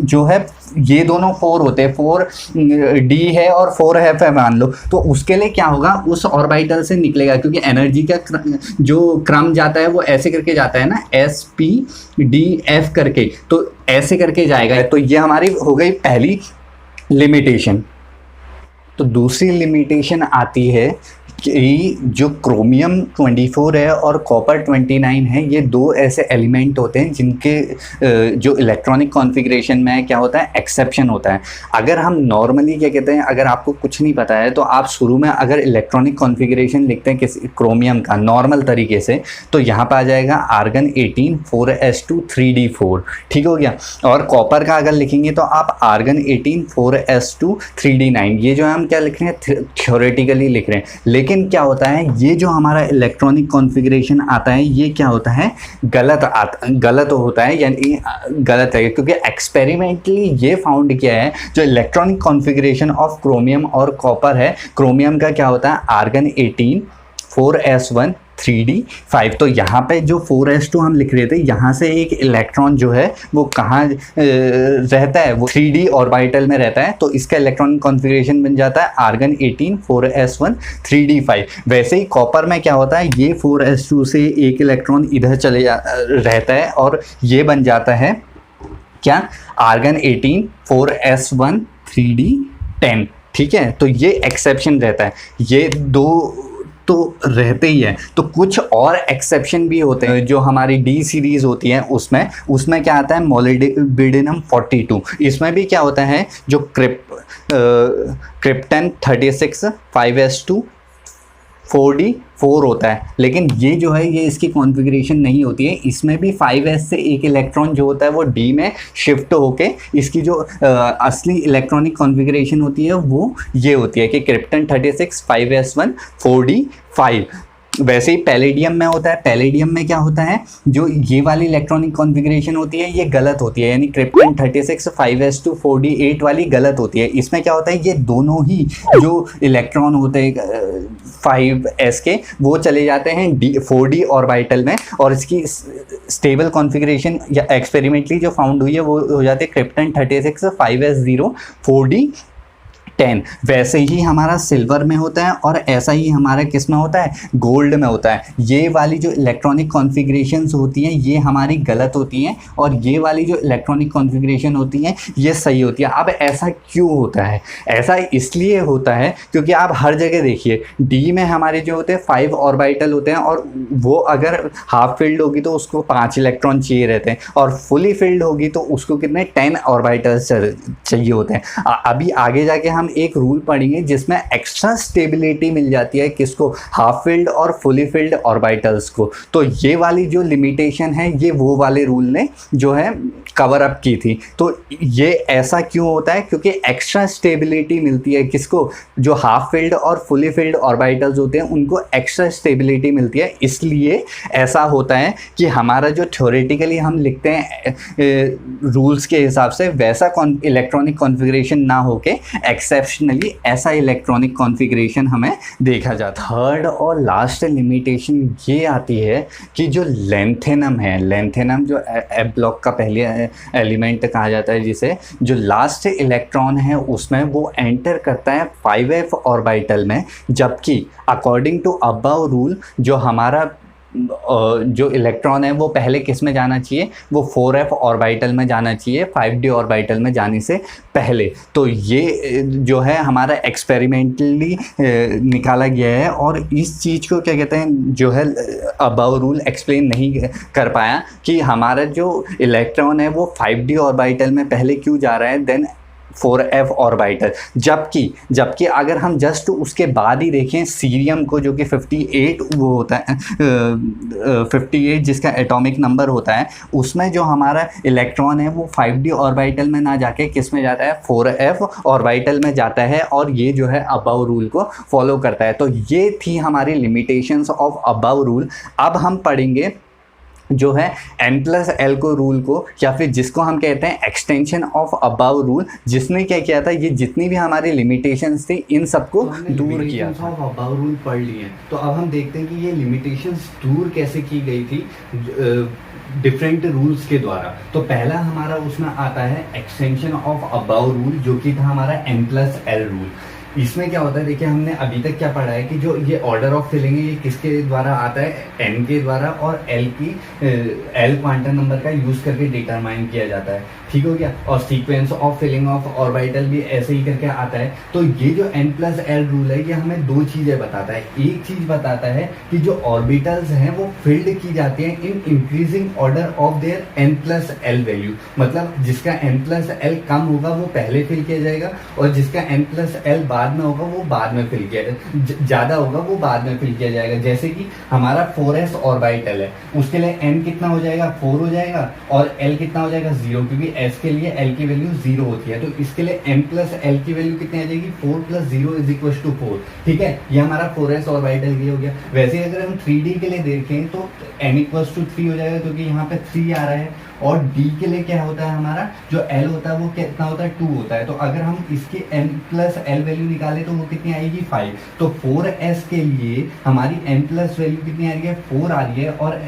जो है ये दोनों 4 होते हैं, 4d है और 4f है मान लो, तो उसके लिए क्या होगा, उस ऑर्बिटल से निकलेगा, क्योंकि एनर्जी का जो क्रम जाता है वो ऐसे करके जाता है ना, s p d f करके, तो ऐसे करके जाएगा। तो ये हमारी हो गई पहली लिमिटेशन। तो दूसरी लिमिटेशन आती है कि जो क्रोमियम 24 है और कॉपर 29 है, ये दो ऐसे एलिमेंट होते हैं जिनके जो इलेक्ट्रॉनिक कॉन्फ़िगरेशन में क्या होता है, एक्सेप्शन होता है। अगर हम नॉर्मली क्या कहते हैं, अगर आपको कुछ नहीं पता है तो आप शुरू में अगर इलेक्ट्रॉनिक कॉन्फ़िगरेशन लिखते हैं किसी क्रोमियम का नॉर्मल तरीके से, तो यहाँ पर आ जाएगा आर्गन 18 4s2 3d4, ठीक हो गया। और कॉपर का अगर लिखेंगे तो आप आर्गन 18 4s2 3d9। ये जो हम क्या लिख रहे हैं, थ्योरेटिकली लिख रहे हैं, लेकिन क्या होता है, ये जो हमारा इलेक्ट्रॉनिक कॉन्फ़िगरेशन आता है ये क्या होता है, गलत होता है, यानी गलत है, क्योंकि एक्सपेरिमेंटली ये फाउंड किया है जो इलेक्ट्रॉनिक कॉन्फ़िगरेशन ऑफ क्रोमियम और कॉपर है, क्रोमियम का क्या होता है आर्गन 18 4s1 3d5। तो यहाँ पे जो 4s2 हम लिख रहे थे, यहाँ से एक इलेक्ट्रॉन जो है वो कहाँ रहता है, वो 3d ऑर्बिटल में रहता है, तो इसका इलेक्ट्रॉनिक कॉन्फ़िगरेशन बन जाता है आर्गन 18 4s1 3d5। वैसे ही कॉपर में क्या होता है, ये 4s2 से एक इलेक्ट्रॉन इधर रहता है और ये बन जाता है क्या, आर्गन 18 4s1 3d10, ठीक है। तो ये एक्सेप्शन रहता है, ये दो तो रहते ही है। तो कुछ और एक्सेप्शन भी होते हैं जो हमारी डी सीरीज़ होती है, उसमें क्या आता है, मोलिब्डेनम 42। इसमें भी क्या होता है, जो क्रिप्टन 36 5s2 4d4 होता है, लेकिन ये जो है ये इसकी कॉन्फ़िगरेशन नहीं होती है। इसमें भी 5s से एक इलेक्ट्रॉन जो होता है वो d में शिफ्ट होके इसकी जो असली इलेक्ट्रॉनिक कॉन्फ़िगरेशन होती है वो ये होती है कि क्रिप्टन 36 5s1 4d5। वैसे ही पैलेडियम में होता है, पैलेडियम में क्या होता है, जो ये वाली इलेक्ट्रॉनिक कॉन्फ़िगरेशन होती है ये गलत होती है, यानी क्रिप्टन 36 5s2 4d8 वाली गलत होती है। इसमें क्या होता है, ये दोनों ही जो इलेक्ट्रॉन होते हैं 5s के, वो चले जाते हैं 4d ऑर्बिटल में, और इसकी स्टेबल कॉन्फ़िगरेशन या एक्सपेरिमेंटली जो फाउंड हुई है वो हो जाती है क्रिप्टन 36 5s0 4d10। वैसे ही हमारा सिल्वर में होता है, और ऐसा ही हमारा किस में होता है, गोल्ड में होता है। ये वाली जो इलेक्ट्रॉनिक कॉन्फ़िगरेशंस होती हैं ये हमारी गलत होती हैं, और ये वाली जो इलेक्ट्रॉनिक कॉन्फ़िगरेशन होती हैं ये सही होती है। अब ऐसा क्यों होता है, ऐसा इसलिए होता है क्योंकि आप हर जगह देखिए, डी में हमारे जो होते हैं 5 ऑर्बिटल होते हैं, और वो अगर हाफ फिल्ड होगी तो उसको 5 इलेक्ट्रॉन चाहिए रहते हैं, और फुली फिल्ड होगी तो उसको कितने 10 ऑर्बिटल्स चाहिए होते हैं। अभी आगे जाके हम एक रूल पढ़ेंगे जिसमें एक्स्ट्रा स्टेबिलिटी मिल जाती है किसको, हाफ फिल्ड और फुली फिल्ड ऑर्बिटल्स को। तो ये वाली जो लिमिटेशन है ये वो वाले रूल ने जो है कवर अप की थी। तो ये ऐसा क्यों होता है, क्योंकि एक्स्ट्रा स्टेबिलिटी मिलती है किसको, जो हाफ फिल्ड और फुली फिल्ड ऑर्बिटल्स होते हैं उनको एक्स्ट्रा स्टेबिलिटी मिलती है। इसलिए ऐसा होता है कि हमारा जो थ्योरेटिकली हम लिखते हैं रूल्स के हिसाब से वैसा इलेक्ट्रॉनिक कॉन्फ़िगरेशन ना होके एक्सेप्शनली ऐसा इलेक्ट्रॉनिक कॉन्फ़िगरेशन हमें देखा जाता है। थर्ड और लास्ट लिमिटेशन ये आती है कि जो लेंथेनम है, लेंथेनम जो एफ ब्लॉक का पहले एलिमेंट कहा जाता है, जिसे जो लास्ट इलेक्ट्रॉन है उसमें वो एंटर करता है 5f ऑर्बिटल में, जबकि अकॉर्डिंग टू अबव रूल जो हमारा जो इलेक्ट्रॉन है वो पहले किस में जाना चाहिए, वो 4f ऑर्बिटल में जाना चाहिए 5d ऑर्बिटल में जाने से पहले। तो ये जो है हमारा एक्सपेरिमेंटली निकाला गया है, और इस चीज़ को क्या कहते हैं, जो है अबव रूल एक्सप्लेन नहीं कर पाया कि हमारा जो इलेक्ट्रॉन है वो 5d ऑर्बिटल में पहले क्यों जा रहा है देन 4f ऑर्बिटल। जबकि अगर हम जस्ट उसके बाद ही देखें सीरियम को, जो कि 58 वो होता है 58 जिसका एटॉमिक नंबर होता है, उसमें जो हमारा इलेक्ट्रॉन है वो 5d ऑर्बिटल में ना जाके किस में जाता है, 4f ऑर्बिटल में जाता है, और ये जो है अबव रूल को फॉलो करता है। तो ये थी हमारी लिमिटेशंस ऑफ अबव रूल। अब हम पढ़ेंगे जो है n+l को रूल को, या फिर जिसको हम कहते हैं एक्सटेंशन ऑफ अबव रूल, जिसने क्या किया था, ये जितनी भी हमारी लिमिटेशंस थी इन सबको दूर किया था। अबव रूल पढ़ लिए, तो अब हम देखते हैं कि ये लिमिटेशंस दूर कैसे की गई थी डिफरेंट रूल्स के द्वारा। तो पहला हमारा उसमें आता है एक्सटेंशन ऑफ अबव रूल, जो कि था हमारा n+l रूल। इसमें क्या होता है, देखिए हमने अभी तक क्या पढ़ा है कि जो ये ऑर्डर ऑफ फिलिंग है ये किसके द्वारा आता है, n के द्वारा, और l क्वांटम नंबर का यूज करके डिटरमाइन किया जाता है, ठीक हो गया। और sequence of filling of orbital भी ऐसे ही करके आता है। तो ये जो n+l रूल है ये हमें दो चीजें बताता है। एक चीज बताता है कि जो ऑर्बिटल्स हैं वो फिल्ड की जाती हैं इन increasing order of there n+l value, मतलब जिसका n+l कम होगा वो पहले फिल किया जाएगा, और जिसका n+l बाद में होगा वो बाद में फिल किया जाएगा, ज्यादा होगा वो बाद में फिल किया जाएगा। जैसे कि हमारा 4s ऑर्बिटल है, उसके लिए n कितना हो जाएगा, 4 हो जाएगा, और l कितना हो जाएगा, 0, क्योंकि s के लिए l की वैल्यू 0 होती है। तो इसके लिए n+l की वैल्यू कितनी आ जाएगी, 4 + 0 = 4, ठीक है। ये हमारा 4s ऑर्बिटल के लिए हो गया। वैसे अगर हम 3d के लिए देखें तो n = 3 हो जाएगा, क्योंकि यहाँ पे 3 आ रहा है। और d के लिए क्या होता है, हमारा जो l होता है वो कितना होता है, 2 होता है। तो अगर हम इसकी n+l वैल्यू निकालें तो वो कितनी आएगी, 5। तो 4s के लिए हमारी n+ वैल्यू कितनी आ रही है, 4 आ रही है, और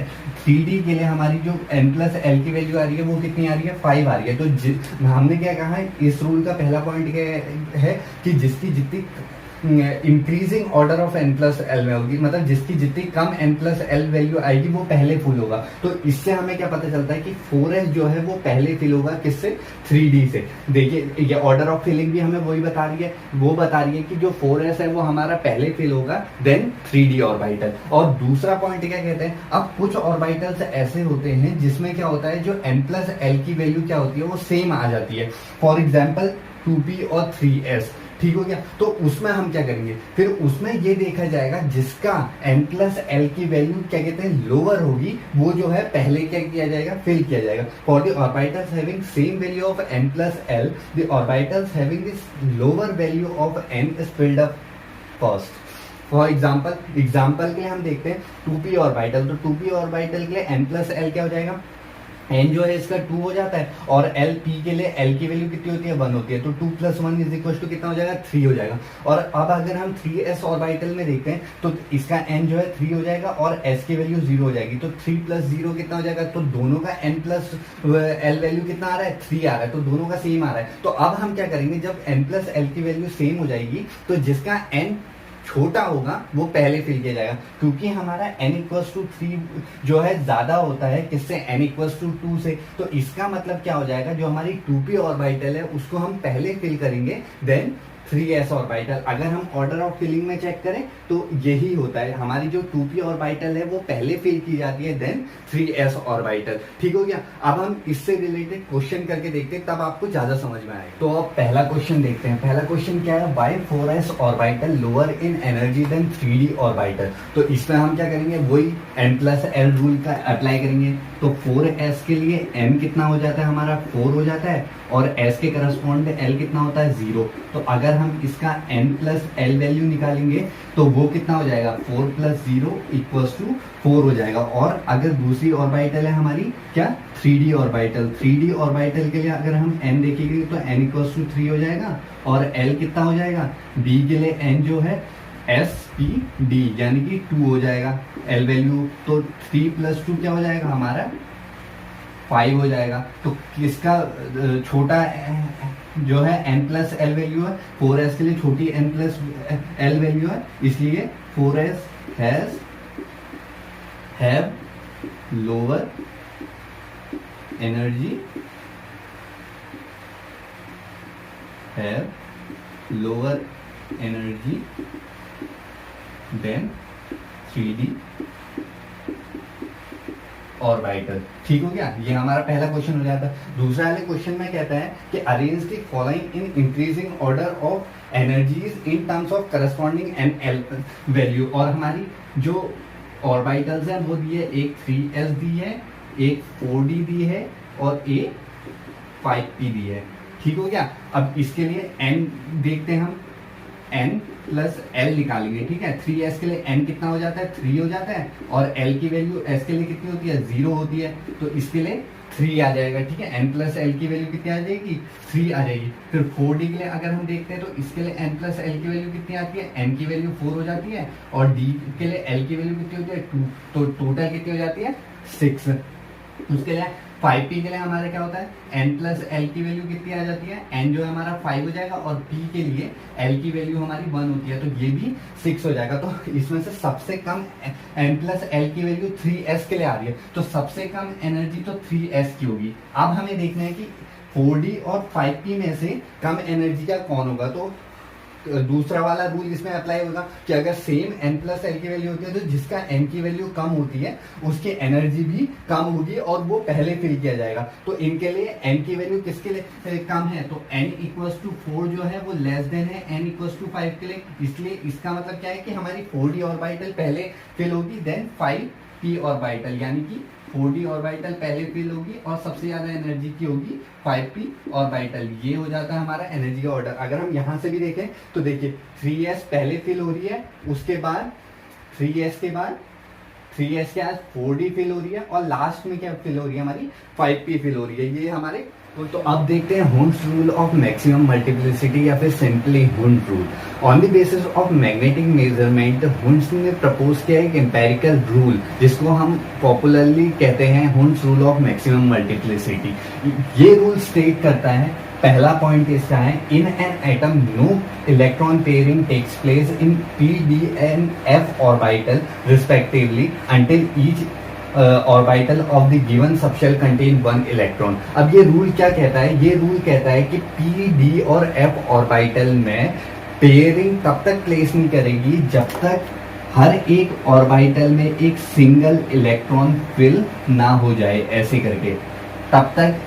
3d के लिए हमारी जो n+l की वैल्यू आ रही है वो कितनी आ रही है, 5 आ रही है। तो हमने क्या कहा है, इस रूल का पहला पॉइंट क्या है कि जिसकी जितनी इंक्रीजिंग ऑर्डर ऑफ n+l में होगी, मतलब जिसकी जितनी कम n+l वैल्यू आएगी वो पहले फुल होगा। तो इससे हमें क्या पता चलता है कि 4s जो है वो पहले फिल होगा किससे, 3d से। देखिए ये ऑर्डर ऑफ फिलिंग भी हमें वही बता रही है, वो बता रही है कि जो 4s है वो हमारा पहले फिल होगा देन 3d ऑर्बिटल। और दूसरा पॉइंट क्या कहते हैं, अब कुछ ऑर्बिटल्स ऐसे होते हैं जिसमें क्या होता है, जो n+l की वैल्यू क्या होती है वो सेम आ जाती है। फॉर एग्जाम्पल 2p और 3s, ठीक हो गया। तो उसमें हम क्या करेंगे, फिर उसमें ये देखा जाएगा जिसका n+l की वैल्यू क्या कहते हैं लोअर होगी, वो जो है पहले क्या किया जाएगा, फिल किया जाएगा। For the orbitals having same value of n+l, the orbitals having this lower value of n is filled up first. For example के लिए हम देखते हैं 2p ऑर्बिटल। तो 2p ऑर्बिटल के लिए n+l क्या हो जाएगा, n जो है इसका 2 हो जाता है, और p के लिए l की वैल्यू कितनी होती है, 1 होती है। तो 2 + 1 = कितना हो जाएगा, 3 हो जाएगा। और अब अगर हम 3s ऑर्बिटल में देखते हैं तो इसका n जो है 3 हो जाएगा, और s की वैल्यू 0 हो जाएगी। तो 3 + 0 कितना हो जाएगा, तो दोनों का n+l वैल्यू कितना आ रहा है, 3 आ रहा है, तो दोनों का सेम आ रहा है। तो अब हम क्या करेंगे, जब n+l की वैल्यू सेम हो जाएगी तो जिसका n छोटा होगा वो पहले फिल किया जाएगा, क्योंकि हमारा n = 3 जो है ज्यादा होता है किससे, n = 2 से। तो इसका मतलब क्या हो जाएगा, जो हमारी 2p ऑर्बिटल है उसको हम पहले फिल करेंगे देन 3s ऑर्बिटल। अगर हम ऑर्डर ऑफ फिलिंग में चेक करें तो यही होता है, हमारी जो 2p ऑर्बिटल है वो पहले फिल की जाती है देन 3s ऑर्बिटल, ठीक हो गया। अब हम इससे रिलेटेड क्वेश्चन करके देखते हैं, तब आपको ज्यादा समझ में आएगा। तो अब पहला क्वेश्चन देखते हैं। पहला क्वेश्चन क्या है, why 4s orbital lower in energy than 3d orbital. तो इसमें हम क्या करेंगे, वही n+l रूल का अप्लाई करेंगे। तो 4s के लिए n कितना हो जाता है, हमारा 4 हो जाता है, और s के करस्पॉन्ड l कितना होता है, 0। तो अगर हम इसका n+l वैल्यू निकालेंगे तो वो कितना हो जाएगा, 4 + 0 = 4 हो जाएगा। और अगर दूसरी ऑर्बिटल है हमारी क्या, 3d ऑर्बिटल। 3d ऑर्बिटल के लिए अगर हम n देखेंगे तो n = 3 हो जाएगा, और l कितना हो जाएगा, b के लिए n जो है s/p/d यानी कि 2 हो जाएगा l वैल्यू। तो 3 + 2 क्या हो जाएगा, हमारा 5 हो जाएगा। तो किसका छोटा जो है n+l वैल्यू है, 4s के लिए छोटी n+l वैल्यू है, इसलिए 4s have lower energy than 3d orbital. ठीक हो गया, ये हमारा पहला क्वेश्चन हो जाता है। दूसरा वाले क्वेश्चन में कहता है कि arrange the following in increasing order of energies in terms of corresponding n l value. और हमारी जो ऑर्बिटल्स हैं वो दी है, एक 3s दी है, एक 4d दी है और एक 5p दी है। ठीक हो गया, अब इसके लिए n देखते हैं हम, n प्लस l निकालेंगे। ठीक है, 3s के लिए n कितना हो जाता है, 3 हो जाता है, और l की वैल्यू s के लिए कितनी होती है, 0 होती है, तो इसके लिए 3 आ जाएगा। ठीक है, n प्लस l की वैल्यू कितनी आ जाएगी, 3 आ जाएगी। फिर 4d के लिए अगर हम देखते हैं तो इसके लिए n प्लस l की वैल्यू कितनी आती है, n की वैल्यू 4 हो जाती है, और d के लिए l की वैल्यू कितनी होती है, 2, तो टोटल कितनी हो जाती है, 6। उसके लिए 5p के लिए हमारा क्या होता है, n प्लस l की वैल्यू कितनी आ जाती है, n जो है हमारा 5 हो जाएगा, और p के लिए l की वैल्यू हमारी 1 होती है, तो ये भी 6 हो जाएगा। तो इसमें से सबसे कम n प्लस l की वैल्यू 3s के लिए आ रही है, तो सबसे कम एनर्जी तो 3s की होगी। अब हमें देखना है कि 4d और 5p में से कम एनर्जी का कौन होगा। तो दूसरा वाला रूल इसमें अप्लाई होगा कि अगर सेम n प्लस l की वैल्यू होती है तो जिसका n की वैल्यू कम होती है उसकी एनर्जी भी कम होगी और वो पहले फिल किया जाएगा। तो इनके लिए n की वैल्यू किसके लिए कम है, तो n इक्वल्स टू 4 जो है वो लेस देन है n इक्वल्स टू 5 के लिए। इसलिए इसका मतलब क्या है कि हमारी 4d ऑर्बिटल पहले फिल होगी, देन 5p ऑर्बिटल, यानी कि 4d ऑर्बिटल पहले फिल होगी और सबसे ज्यादा एनर्जी की होगी 5p ऑर्बिटल। ये हो जाता है हमारा एनर्जी का ऑर्डर। अगर हम यहाँ से भी देखें तो देखिए 3s पहले फिल हो रही है, उसके बाद 3s के बाद 3s के बाद 4d फिल हो रही है, और लास्ट में क्या फिल हो रही है, हमारी 5p फिल हो रही है। ये हमारे तो अब देखते हैं Hund's rule of maximum multiplicity या फिर simply Hund rule. On the basis of magnetic measurement Hund's ने प्रपोज किया एक एम्पेरिकल रूल जिसको हम पॉपुलरली कहते हैं Hund's rule of maximum multiplicity. ये रूल स्टेट करता है, पहला पॉइंट इसका है, in an atom no electron pairing takes place in p d and f orbital respectively until each orbital of the given subshell contain 1 electron. अब ये rule क्या कहता है, ये रूल कहता है कि p d और f ऑर्बिटल में पेयरिंग तब तक प्लेस नहीं करेगी जब तक हर एक ऑर्बिटल में एक सिंगल इलेक्ट्रॉन फिल ना हो जाए। ऐसे करके तब तक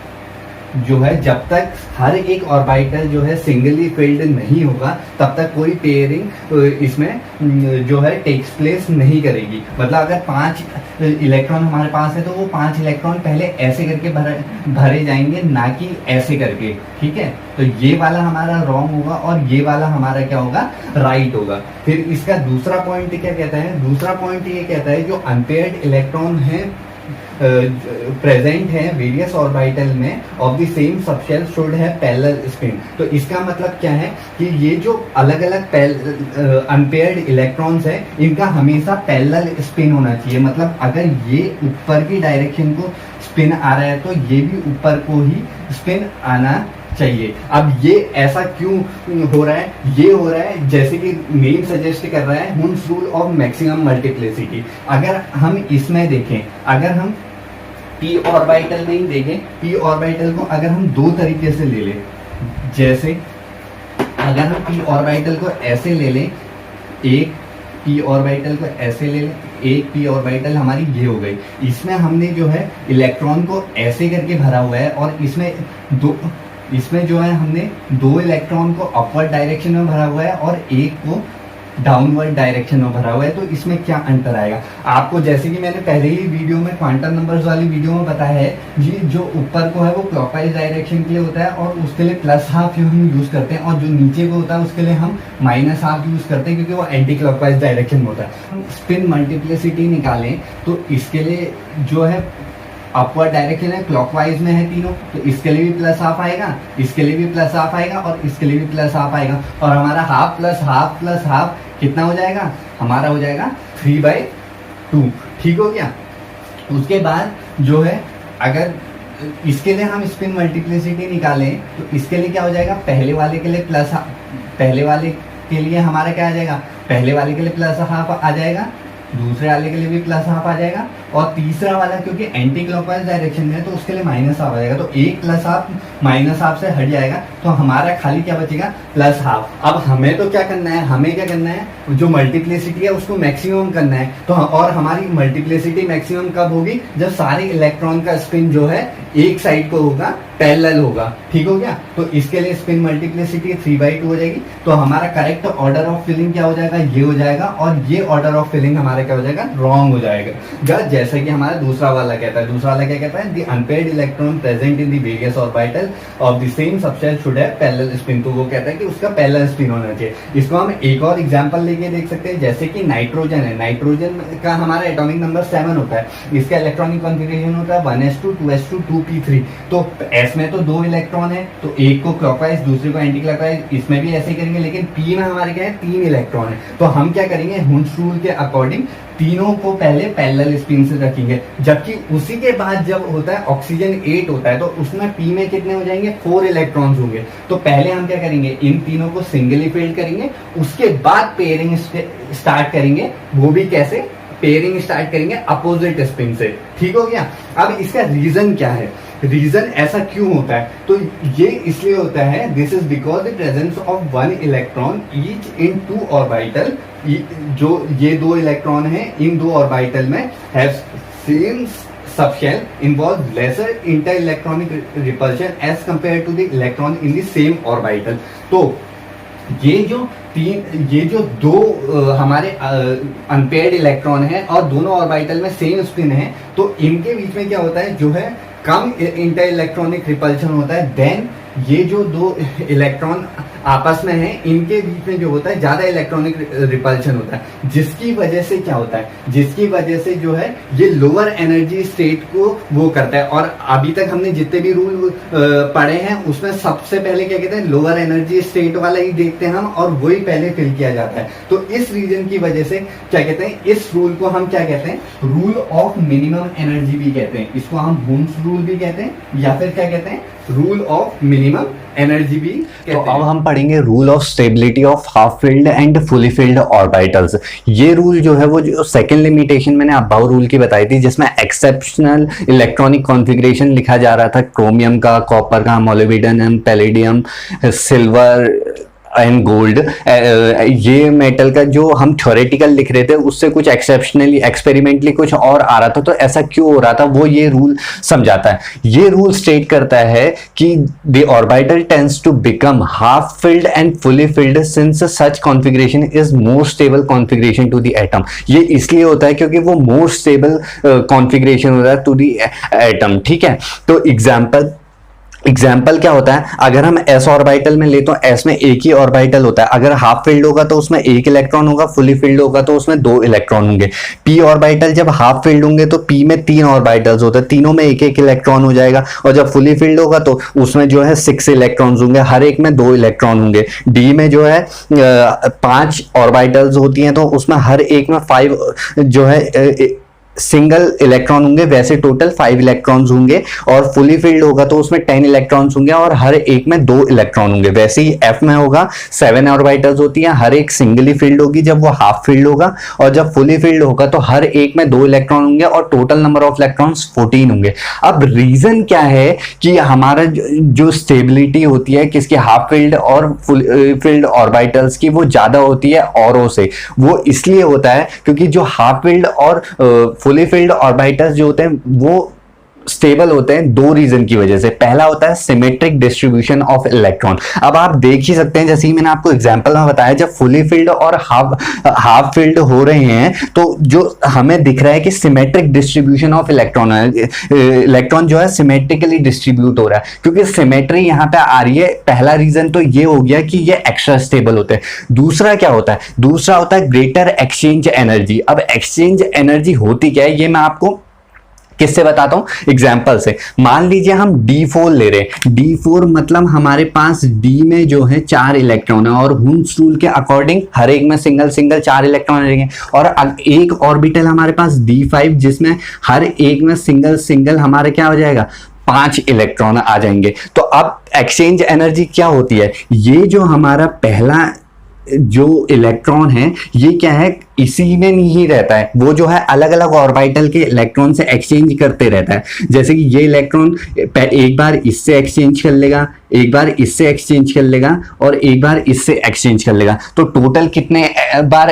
जो है, जब तक हर एक ऑर्बिटल जो है सिंगली फिल्ड नहीं होगा तब तक कोई पेयरिंग इसमें जो है टेक्स प्लेस नहीं करेगी। मतलब अगर 5 इलेक्ट्रॉन हमारे पास है तो वो 5 इलेक्ट्रॉन पहले ऐसे करके भरे जाएंगे, ना कि ऐसे करके। ठीक है, तो ये वाला हमारा रॉन्ग होगा और ये वाला हमारा क्या होगा, राइट होगा। फिर इसका दूसरा पॉइंट क्या कहता है, दूसरा पॉइंट ये कहता है जो अनपेयर्ड इलेक्ट्रॉन है प्रेजेंट है वेरियस ऑर्बिटल में of the same subshell should है पैरेलल स्पिन। तो इसका मतलब क्या है कि ये जो अलग अलग अनपेयर्ड इलेक्ट्रॉन्स है इनका हमेशा पैरेलल स्पिन होना चाहिए। मतलब अगर ये ऊपर की डायरेक्शन को स्पिन आ रहा है तो ये भी ऊपर को ही स्पिन आना चाहिए। अब ये ऐसा क्यों हो रहा है, ये हो रहा है जैसे कि नेम सजेस्ट कर रहा है Hund's rule of maximum multiplicity. अगर हम इसमें देखें, अगर हम p ऑर्बिटल में ही देखें, p ऑर्बिटल को अगर हम दो तरीके से ले लें, जैसे अगर हम p ऑर्बिटल को ऐसे ले लें, एक p ऑर्बिटल को ऐसे ले लें, एक p ऑर्बिटल हमारी ये हो गई, इसमें हमने जो है इलेक्ट्रॉन को ऐसे करके भरा हुआ है और इसमें जो है हमने 2 इलेक्ट्रॉन को अपवर्ड डायरेक्शन में भरा हुआ है और एक को डाउनवर्ड डायरेक्शन में भरा हुआ है। तो इसमें क्या अंतर आएगा आपको, जैसे कि मैंने पहले ही वीडियो में क्वांटम नंबर्स वाली वीडियो में बताया है जी, जो ऊपर को है वो क्लॉकवाइज डायरेक्शन के लिए होता है और उसके लिए +½ हम यूज करते हैं, और जो नीचे को होता है उसके लिए हम -½ यूज करते हैं क्योंकि वो एंटी क्लॉकवाइज डायरेक्शन में होता है। हम स्पिन मल्टीप्लिसिटी निकालें तो इसके लिए जो है अपवर्ड डायरेक्शन है, क्लॉकवाइज में है तीनों, तो इसके लिए भी +½ आएगा, इसके लिए भी +½ आएगा और इसके लिए भी +½ आएगा, और हमारा ½ +½ +½ कितना हो जाएगा, हमारा हो जाएगा 3/2। ठीक हो गया। उसके बाद जो है अगर इसके लिए हम स्पिन मल्टीप्लिसिटी निकालें तो इसके लिए क्या हो जाएगा, पहले वाले के लिए पहले वाले के लिए हमारा क्या आ जाएगा, पहले वाले के लिए +½ आ जाएगा, दूसरे वाले के लिए भी +½ आ जाएगा, और तीसरा वाला क्योंकि एंटी क्लॉकवाइज डायरेक्शन में है तो उसके लिए -½ आ जाएगा। तो एक +½ माइनस हाफ से हट जाएगा, तो हमारा खाली क्या बचेगा, प्लस हाफ। अब हमें तो क्या करना है, हमें क्या करना है, जो मल्टीप्लिसिटी है उसको मैक्सिमम करना है। तो और हमारी मल्टीप्लिसिटी मैक्सिमम कब होगी, जब सारे इलेक्ट्रॉन का स्पिन जो है एक साइड को होगा, पैरेलल होगा। ठीक हो गया। तो इसके लिए स्पिन मल्टीप्लिसिटी 3/2 हो जाएगी। तो हमारा करेक्ट ऑर्डर ऑफ फिलिंग क्या हो जाएगा, ये हो जाएगा, और ये ऑर्डर ऑफ फिलिंग हमारा क्या हो जाएगा, रॉन्ग हो जाएगा। जैसे कि हमारा दूसरा वाला कहता है, दूसरा वाला क्या कहता है, the unpaired electron present in the various orbital of the same subset should have parallel spin. तो वो कहता है कि उसका पैरेलल स्पिन होना चाहिए। इसको हम एक और एग्जांपल लेके देख सकते हैं, जैसे कि नाइट्रोजन है। नाइट्रोजन का हमारा एटॉमिक नंबर 7 होता है, इसका इलेक्ट्रॉनिक कॉन्फ़िगरेशन होता है 1s2 2s2 2p3। तो एस में तो 2 इलेक्ट्रॉन है, तो एक को क्लॉकवाइज दूसरे को एंटी क्लॉकवाइज, इसमें भी ऐसे ही करेंगे। लेकिन पी में हमारे क्या है, 3 इलेक्ट्रॉन है। तो हम क्या करेंगे, हुंस रूल के अकॉर्डिंग तीनों को पहले पैरेलल स्पिन से रखेंगे। जबकि उसी के बाद जब होता है ऑक्सीजन 8 होता है, तो उसमें पी में कितने हो जाएंगे, 4 इलेक्ट्रॉन्स होंगे। तो पहले हम क्या करेंगे, इन तीनों को सिंगली फिल्ड करेंगे, उसके बाद पेयरिंग स्टार्ट करेंगे। वो भी कैसे, पेयरिंग स्टार्ट करेंगे अपोजिट स्पिन से। ठीक हो गया। अब इसका रीजन क्या है, रीजन ऐसा क्यों होता है, तो ये इसलिए होता है, this is because the presence of 1 electron each in 2 orbital. जो ये 2 इलेक्ट्रॉन है, इन 2 ऑर्बिटल में have same subshell involve lesser inter electronic repulsion as compare to the electron in the same orbital. तो ये जो दो हमारे अनपेयर्ड इलेक्ट्रॉन है और दोनों ऑर्बिटल में सेम स्पिन है, तो इनके बीच में क्या होता है, जो है कम इंटर इलेक्ट्रॉनिक रिपल्शन होता है। देन ये जो 2 इलेक्ट्रॉन आपस में है, इनके बीच में जो होता है ज्यादा इलेक्ट्रॉनिक रिपल्शन होता है, जिसकी वजह से क्या होता है, जिसकी वजह से जो है ये लोअर एनर्जी स्टेट को वो करता है। और अभी तक हमने जितने भी रूल पढ़े हैं, उसमें सबसे पहले क्या कहते हैं, लोअर एनर्जी स्टेट वाला ही देखते हैं हम, और वही पहले फिल किया जाता है। तो इस रीजन की वजह से क्या कहते हैं, इस रूल को हम क्या कहते हैं, रूल ऑफ मिनिमम एनर्जी भी कहते हैं। इसको हम हुंस रूल भी कहते हैं, या फिर क्या कहते हैं, रूल ऑफ मिनिमम एनर्जी भी कहते हैं। तो अब हम पढ़ेंगे rule of stability of half filled and fully field orbitals. ये रूल जो है, वो जो सेकंड लिमिटेशन मैंने अबाउ रूल की बताई थी, जिसमें एक्सेप्शनल इलेक्ट्रॉनिक कॉन्फ़िगरेशन लिखा जा रहा था, क्रोमियम का, कॉपर का, molybdenum, palladium, silver and gold. ये मेटल का जो हम थ्योरेटिकल लिख रहे थे, उससे कुछ एक्सेप्शनली एक्सपेरिमेंटली कुछ और आ रहा था। तो ऐसा क्यों हो रहा था, वो ये रूल समझाता है। ये रूल स्टेट करता है कि the orbital tends to become half filled and fully filled since such configuration is more stable configuration to the atom. ये इसलिए होता है क्योंकि वो मोर स्टेबल कॉन्फ़िगरेशन होता है टू द एटम। ठीक है। तो एग्जाम्पल क्या होता है, अगर हम एस ऑर्बिटल में ले, तो एस में एक ही ऑर्बिटल होता है। अगर हाफ फिल्ड होगा तो उसमें 1 इलेक्ट्रॉन होगा, फुली फिल्ड होगा तो उसमें 2 इलेक्ट्रॉन होंगे। पी ऑर्बिटल जब हाफ फिल्ड होंगे तो पी में 3 ऑर्बिटल्स होते हैं, तीनों में 1-1 इलेक्ट्रॉन हो जाएगा। और जब फुली फिल्ड होगा तो उसमें जो है 6 इलेक्ट्रॉन्स होंगे, हर एक में 2 इलेक्ट्रॉन होंगे। डी में जो है 5 ऑर्बिटल्स होती हैं, तो उसमें हर एक में 5 जो है सिंगल इलेक्ट्रॉन होंगे। वैसे टोटल 5 इलेक्ट्रॉन्स होंगे। और फुली फिल्ड होगा तो उसमें 10 इलेक्ट्रॉन्स होंगे और हर एक में 2 इलेक्ट्रॉन होंगे। वैसे ही एफ में होगा 7 ऑर्बिटल्स होती हैं, हर एक सिंगली फिल्ड होगी जब वो हाफ फिल्ड होगा। और जब फुली फिल्ड होगा तो हर एक में 2 इलेक्ट्रॉन होंगे और टोटल नंबर ऑफ इलेक्ट्रॉन्स 14 होंगे। अब रीजन क्या है कि हमारा जो स्टेबिलिटी होती है किसकी, हाफ फिल्ड और फुल फिल्ड ऑर्बिटल्स की, वो ज्यादा होती है औरों से। वो इसलिए होता है क्योंकि जो हाफ फिल्ड और फुली फिल्ड ऑर्बिटल्स जो होते हैं वो स्टेबल होते हैं 2 रीजन की वजह से। पहला होता है सिमेट्रिक डिस्ट्रीब्यूशन ऑफ इलेक्ट्रॉन। अब आप देख ही सकते हैं, जैसे ही मैंने आपको एग्जांपल में बताया, जब फुली फिल्ड और हाफ फिल्ड हो रहे हैं तो जो हमें दिख रहा है कि सिमेट्रिक डिस्ट्रीब्यूशन ऑफ इलेक्ट्रॉन है, इलेक्ट्रॉन जो है सिमेट्रिकली डिस्ट्रीब्यूट हो रहा है। क्योंकि सिमेट्री यहाँ पे आ रही है, पहला रीजन तो ये हो गया कि ये एक्स्ट्रा स्टेबल होते हैं। दूसरा क्या होता है, दूसरा होता है ग्रेटर एक्सचेंज एनर्जी। अब एक्सचेंज एनर्जी होती क्या है, ये मैं आपको किससे बताता हूं, एग्जाम्पल से। मान लीजिए हम D4 ले रहे हैं। D4 मतलब हमारे पास D में जो है 4 इलेक्ट्रॉन है, और हुंस रूल के अकॉर्डिंग हर एक में सिंगल 4 इलेक्ट्रॉन रहेंगे। और एक ऑर्बिटल हमारे पास D5 जिसमें हर एक में सिंगल हमारे क्या हो जाएगा, 5 इलेक्ट्रॉन आ जाएंगे। तो अब एक्सचेंज एनर्जी क्या होती है, ये जो हमारा पहला जो इलेक्ट्रॉन है, ये क्या है, इसी में नहीं रहता है, वो जो है अलग अलग ऑर्बिटल के इलेक्ट्रॉन से एक्सचेंज करते रहता है। जैसे कि ये इलेक्ट्रॉन एक बार इससे एक्सचेंज कर लेगा, एक बार इससे एक्सचेंज कर लेगा और एक बार इससे एक्सचेंज कर लेगा। तो टोटल कितने बार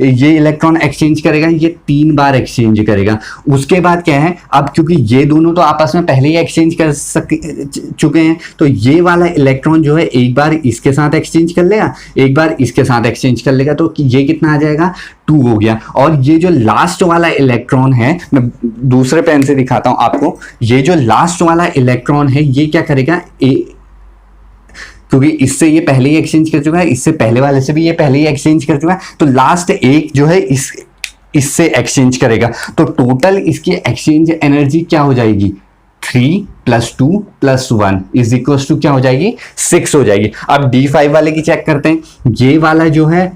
ये इलेक्ट्रॉन एक्सचेंज करेगा? ये 3 बार एक्सचेंज करेगा। उसके बाद क्या है, अब क्योंकि ये दोनों तो आपस में पहले ही एक्सचेंज कर चुके हैं, तो ये वाला इलेक्ट्रॉन जो है एक बार इसके साथ एक्सचेंज कर लेगा, एक बार इसके साथ एक्सचेंज कर लेगा, तो ये कितना आ जाएगा? 2 हो गया। और ये जो लास्ट वाला इलेक्ट्रॉन है, मैं दूसरे पेन से दिखाता हूं आपको, ये जो लास्ट वाला इलेक्ट्रॉन है ये क्या करेगा, क्योंकि इससे ये पहले ही एक्सचेंज कर चुका है, इससे पहले वाले से भी ये पहले ही एक्सचेंज कर चुका है, तो लास्ट एक जो है इससे एक्सचेंज करेगा। तो टोटल इसकी एक्सचेंज एनर्जी क्या हो जाएगी? 3 + 2 + 1 = क्या हो जाएगी? 6 हो जाएगी। अब D5 वाले की चेक करते हैं। ये वाला जो है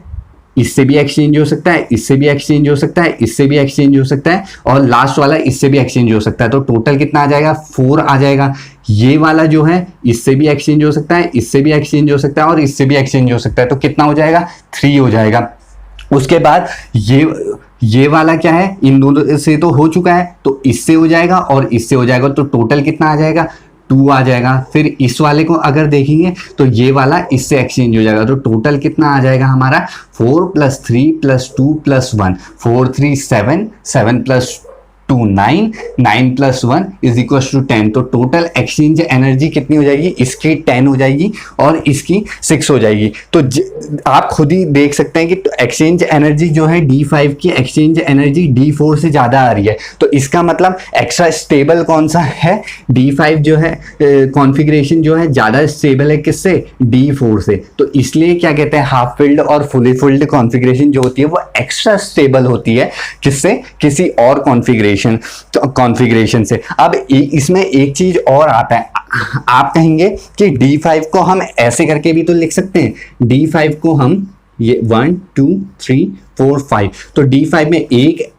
इससे भी एक्सचेंज हो सकता है, इससे भी एक्सचेंज हो सकता है, इससे भी एक्सचेंज हो सकता है, और लास्ट वाला इससे भी एक्सचेंज हो सकता है। तो टोटल कितना आ जाएगा? 4 आ जाएगा। ये वाला जो है इससे भी एक्सचेंज हो सकता है, इससे भी एक्सचेंज हो सकता है और इससे भी एक्सचेंज हो सकता है। तो कितना हो जाएगा? 3 हो जाएगा। उसके बाद ये वाला क्या है, इन दोनों से तो हो चुका है, तो इससे हो जाएगा और इससे हो जाएगा। तो टोटल कितना आ जाएगा? 2 आ जाएगा। फिर इस वाले को अगर देखेंगे तो ये वाला इससे एक्सचेंज हो जाएगा। तो टोटल कितना आ जाएगा हमारा? 4 + 3 + 2 + 1, 4 × 3 = 7, 7 + 2 9, 9 + 1 = 10। तो टोटल एक्सचेंज एनर्जी कितनी हो जाएगी? इसकी 10 हो जाएगी और इसकी 6 हो जाएगी। तो आप खुद ही देख सकते हैं कि एक्सचेंज एनर्जी जो है D5 की एक्सचेंज एनर्जी D4 से ज़्यादा आ रही है। तो इसका मतलब एक्स्ट्रा स्टेबल कौन सा है? D5 जो है कॉन्फ़िगरेशन जो है ज़्यादा स्टेबल है किससे? D4 से। तो इसलिए क्या कहते हैं, हाफ फिल्ड और फुली फिल्ड कॉन्फ़िगरेशन जो होती है वो एक्स्ट्रा स्टेबल होती है। किससे? किसी और कॉन्फ़िगरेशन से। अब इसमें एक चीज और आता है, आप कहेंगे कि D5 को हम ऐसे करके भी तो लिख सकते हैं। D5 को हम ये 1 2 3 4 5, तो D5 में एक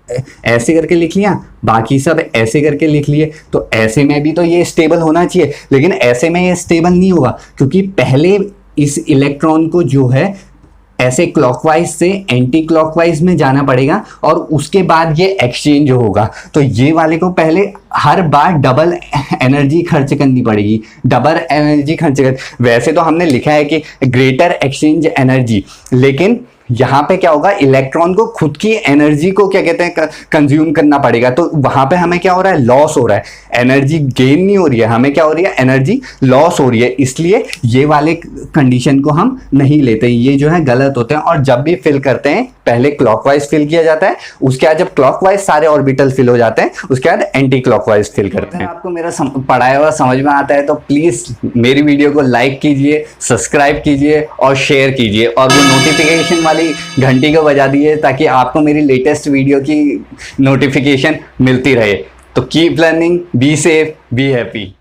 ऐसे करके लिख लिया, बाकी सब ऐसे करके लिख लिए। तो ऐसे में भी तो ये स्टेबल होना चाहिए, लेकिन ऐसे में ये स्टेबल नहीं होगा, क्योंकि पहले इस इलेक्ट्रॉन को जो है ऐसे क्लॉकवाइज से एंटी क्लॉकवाइज में जाना पड़ेगा और उसके बाद ये एक्सचेंज होगा। तो ये वाले को पहले हर बार डबल एनर्जी खर्च करनी पड़ेगी, डबल एनर्जी खर्च कर। वैसे तो हमने लिखा है कि ग्रेटर एक्सचेंज एनर्जी, लेकिन यहाँ पे क्या होगा, इलेक्ट्रॉन को खुद की एनर्जी को क्या कहते हैं कंज्यूम करना पड़ेगा। तो वहां पे हमें क्या हो रहा है? लॉस हो रहा है, एनर्जी गेन नहीं हो रही है, हमें क्या हो रही है? एनर्जी लॉस हो रही है। इसलिए ये वाले कंडीशन को हम नहीं लेते, ये जो है गलत होते हैं। और जब भी फिल करते हैं पहले क्लॉकवाइज फिल किया जाता है, उसके बाद जब क्लॉकवाइज सारे ऑर्बिटल फिल हो जाते हैं उसके बाद एंटी क्लॉकवाइज फिल करते हैं। आपको मेरा पढ़ाया हुआ समझ में आता है तो प्लीज मेरी वीडियो को लाइक कीजिए, सब्सक्राइब कीजिए और शेयर कीजिए, और वो नोटिफिकेशन वाली घंटी को बजा दीजिए ताकि आपको मेरी लेटेस्ट वीडियो की नोटिफिकेशन मिलती रहे। तो keep learning, be safe, be happy.